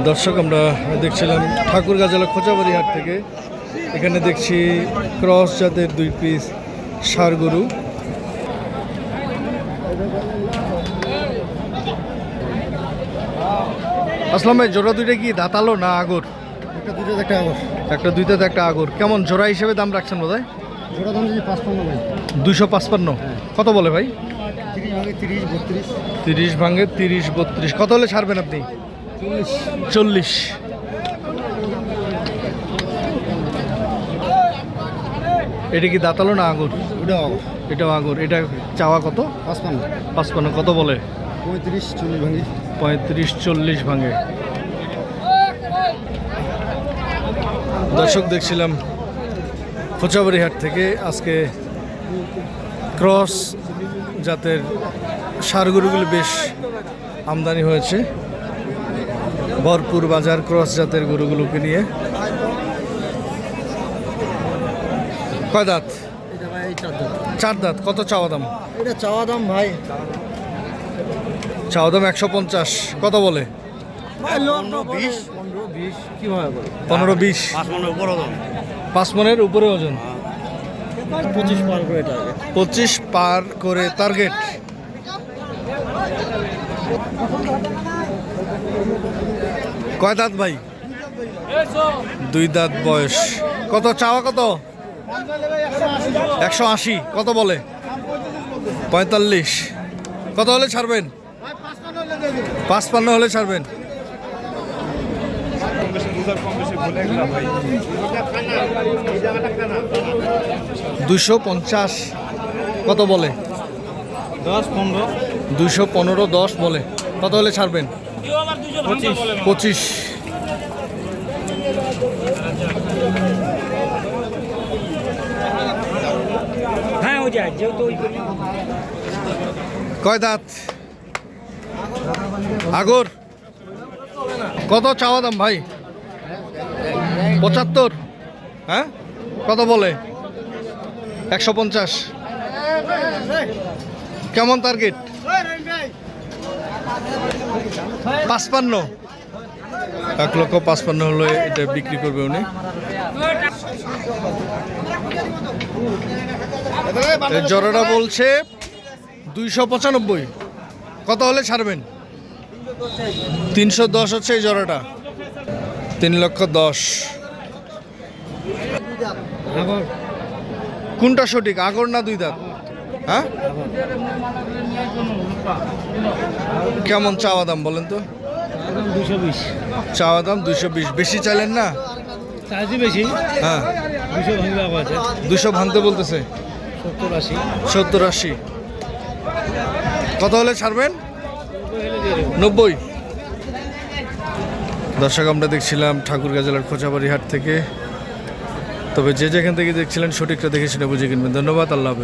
দর্শক আমরা দেখছিলাম ঠাকুরগাঁ জেলা খোঁচাবাড়ি হাট থেকে। এখানে দেখছি ক্রস জাতের 2 পিস ষাঁড় গরু। আসলাম ভাই, জোড়া দুইটা কি দাঁতালো না আগর? একটা দুইটাতে একটা আগর। কেমন জোড়া হিসেবে দাম রাখছেন বোধ হয়? জোড়া দাম 55 ভাই। 255। কত বলে ভাই? 30 ভাঙে 30 32। 30 ভাঙে 30 32। কত হলে ছাড়বেন আপনি? 40। এটা কি দাঁতালো না আগর? এটাও আগর। এটা চাওয়া কত? 55। কত বলে? 35 40 ভাঙে। 35 40 ভাঙে। দর্শক দেখছিলাম খোঁচাবাড়ি হাট থেকে আজকে ক্রস জাতের ষাঁড় গরুগুলো বেশ আমদানি হয়েছে। ভরপুর বাজার ক্রস জাতের গরুগুলোকে নিয়ে। কয় দাঁত? এটা ভাই 4 দাম। 4 দাঁত। কত চাওয়া দাম? এটা চাওয়া দাম ভাই, চাওয়া দাম 150। কত বলে? 15 20 কিভাবে বলে? 15 20। 5 মনের উপর দাম। 5 মনের উপরে ওজন। 25 পার করে টার্গেট। 25 পার করে টার্গেট। কয় দাঁত ভাই? 2 দাঁত বয়স। কত চাওয়া? কত? 180। কত বলে? 45। কত হলে ছাড়বেন? 55 হলে ছাড়বেন। 250। কত বলে? 10 15 215 10 বলে। কত হলে ছাড়বেন? 25। হ্যাঁ হয়ে যায় যেহেতু ওই কয় দাঁত? আগর। কত চাওয়া দাম ভাই? 75। হ্যাঁ, কত বলে? 150। কেমন টার্গেট? 55। 1,55,000 হলে এটা বিক্রি করবে উনি। এই জোড়াটা বলছে 295। কত হলে ছাড়বেন? 310 হচ্ছে এই জোড়াটা। 3,10,000। কোনটা সঠিক, আগর না 2 দাঁত? হ্যাঁ, কেমন চাওয়া দাম বলেন তো? 220 চাওয়া দাম 220। বেশি চাইলেন না? চার্জি বেশি। হ্যাঁ, 200 ভাঙবে আছে। 200 ভাঙতে বলতেছে। 70 80। 70 80। কত হলে ছাড়বেন? 90। দর্শক আমরা দেখছিলাম ঠাকুরগাঁ জেলার খোঁচাবাড়ি হাট থেকে। তবে যে যেখান থেকে দেখছিলেন সঠিকটা দেখে শুনে বুঝে কিনবেন। ধন্যবাদ। আল্লাহ হাফেজ।